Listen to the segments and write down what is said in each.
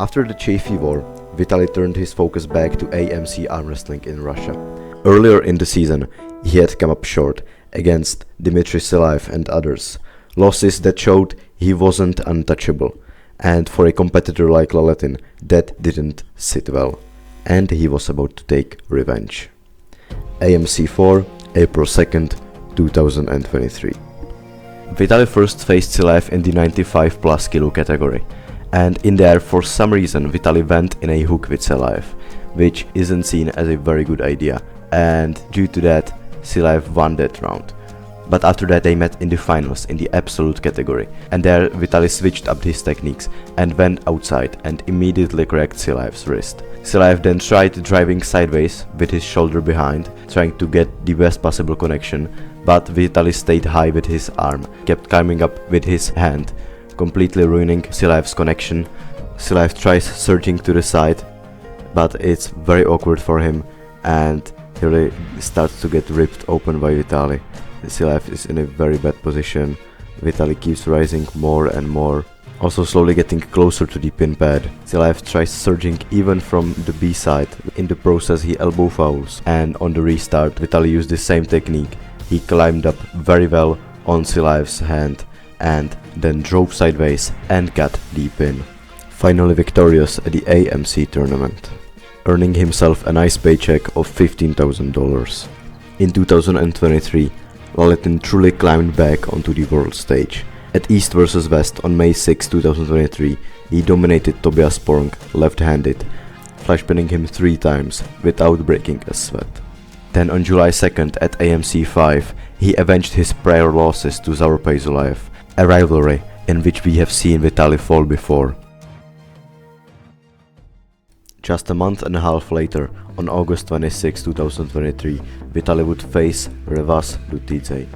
After the Chafee War, Vitaly turned his focus back to AMC arm wrestling in Russia. Earlier in the season, he had come up short against Dmitry Silaev and others, losses that showed he wasn't untouchable, and for a competitor like Laletin, that didn't sit well, and he was about to take revenge. AMC 4, April 2nd, 2023. Vitaly first faced Silaev in the 95 plus kilo category, and in there for some reason Vitaly went in a hook with Silaev, which isn't seen as a very good idea, and due to that Silaev won that round. But after that they met in the finals in the absolute category, and there Vitaly switched up his techniques and went outside and immediately cracked Silaev's wrist. Silaev then tried driving sideways with his shoulder behind, trying to get the best possible connection, but Vitaly stayed high with his arm, kept climbing up with his hand, completely ruining Silaev's connection. Silaev tries surging to the side, but it's very awkward for him, and he really starts to get ripped open by Vitaly. Silaev is in a very bad position. Vitaly keeps rising more and more, also slowly getting closer to the pin pad. Silaev tries surging even from the B side. In the process he elbow fouls, and on the restart Vitaly used the same technique. He climbed up very well on Silaev's hand and then drove sideways and got the pin. Finally victorious at the AMC tournament, earning himself a nice paycheck of $15,000. In 2023, Laletin truly climbed back onto the world stage. At East vs West on May 6, 2023, he dominated Tobias Sporrong left-handed, flash pinning him 3 times without breaking a sweat. Then on July 2nd at AMC 5, he avenged his prior losses to Zaurpay Zulaev, a rivalry in which we have seen Vitaly fall before. Just a month and a half later, on August 26, 2023, Vitaly would face Revaz Dutidze.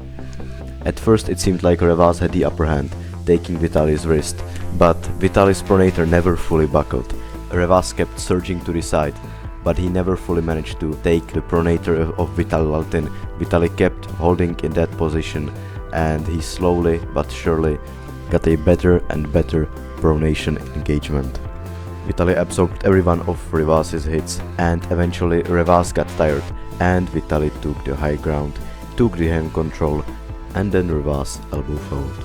At first it seemed like Revaz had the upper hand, taking Vitaly's wrist, but Vitaly's pronator never fully buckled. Revaz kept surging to the side, but he never fully managed to take the pronator of Vitaly Laletin. Vitaly kept holding in that position, and he slowly but surely got a better and better pronation engagement. Vitaly absorbed every one of Revaz's hits, and eventually Revaz got tired and Vitaly took the high ground, took the hand control, and then Revaz elbow fouled.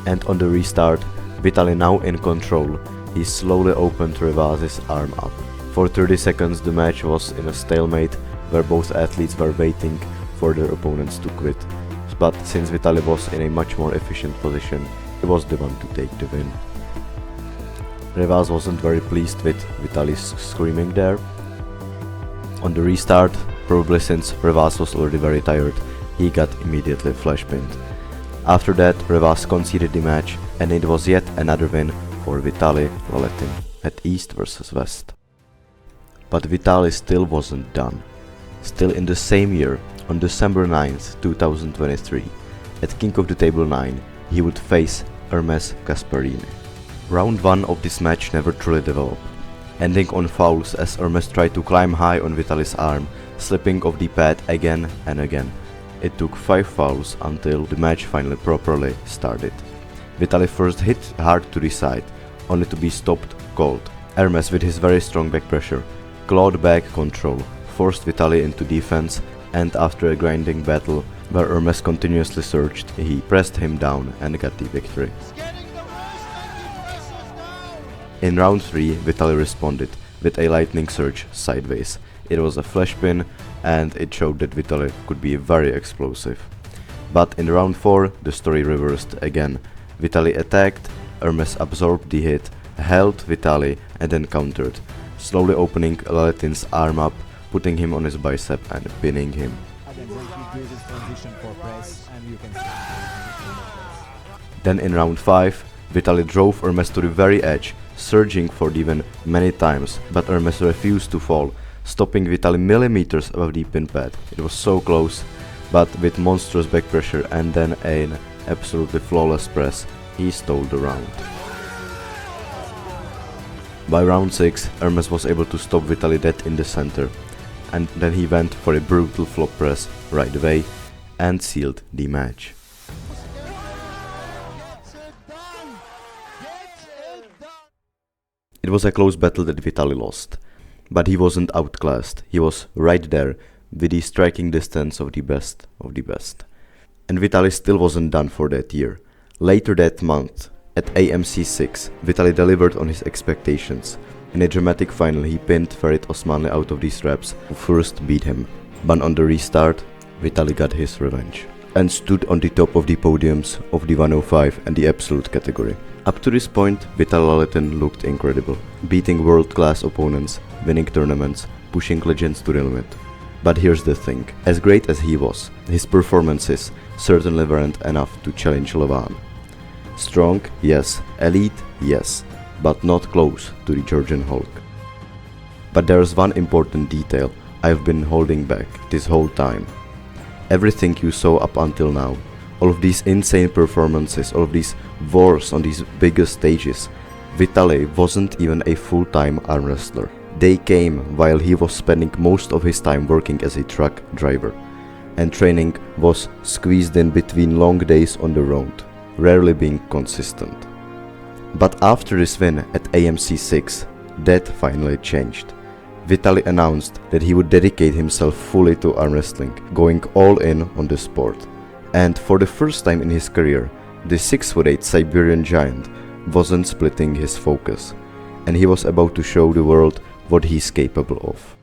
And on the restart, Vitaly now in control, he slowly opened Revaz's arm up. For 30 seconds the match was in a stalemate where both athletes were waiting for their opponents to quit. But since Vitaly was in a much more efficient position, he was the one to take the win. Revaz wasn't very pleased with Vitaly's screaming there. On the restart, probably since Revaz was already very tired, he got immediately flash pinned. After that, Revaz conceded the match, and it was yet another win for Vitaly Laletin at East vs West. But Vitaly still wasn't done. Still in the same year, on December 9th, 2023, at King of the Table 9, he would face Ermes Gasparini. Round 1 of this match never truly developed, ending on fouls as Ermes tried to climb high on Vitaly's arm, slipping off the pad again and again. It took 5 fouls until the match finally properly started. Vitaly first hit hard to the side, only to be stopped cold. Ermes, with his very strong back pressure, clawed back control, forced Vitaly into defense, and after a grinding battle where Ermes continuously surged, he pressed him down and got the victory. In round 3, Vitaly responded with a lightning surge sideways. It was a flash pin, and it showed that Vitaly could be very explosive. But in round 4, the story reversed again. Vitaly attacked, Ermes absorbed the hit, held Vitaly, and then countered, slowly opening Laletin's arm up, putting him on his bicep and pinning him. Then in round 5, Vitaly drove Ermes to the very edge, surging for the win many times, but Ermes refused to fall, stopping Vitaly millimeters above the pin pad. It was so close, but with monstrous back pressure and then an absolutely flawless press, he stole the round. By round 6, Ermes was able to stop Vitaly dead in the center, and then he went for a brutal flop press right away and sealed the match. It was a close battle that Vitaly lost. But he wasn't outclassed, he was right there with the striking distance of the best of the best. And Vitaly still wasn't done for that year. Later that month, at AMC 6, Vitaly delivered on his expectations. In a dramatic final, he pinned Ferit Osmanli out of the straps, who first beat him. But on the restart, Vitaly got his revenge and stood on the top of the podiums of the 105 and the absolute category. Up to this point, Vitaly Lalitin looked incredible, beating world-class opponents, winning tournaments, pushing legends to the limit. But here's the thing, as great as he was, his performances certainly weren't enough to challenge Levan. Strong, yes, elite, yes, but not close to the Georgian Hulk. But there's one important detail I've been holding back this whole time. Everything you saw up until now, all of these insane performances, all of these wars on these bigger stages, Vitaly wasn't even a full-time arm wrestler. They came while he was spending most of his time working as a truck driver, and training was squeezed in between long days on the road, rarely being consistent. But after this win at AMC 6, that finally changed. Vitaly announced that he would dedicate himself fully to arm wrestling, going all in on the sport. And for the first time in his career, the 6'8" Siberian giant wasn't splitting his focus, and he was about to show the world what he's capable of.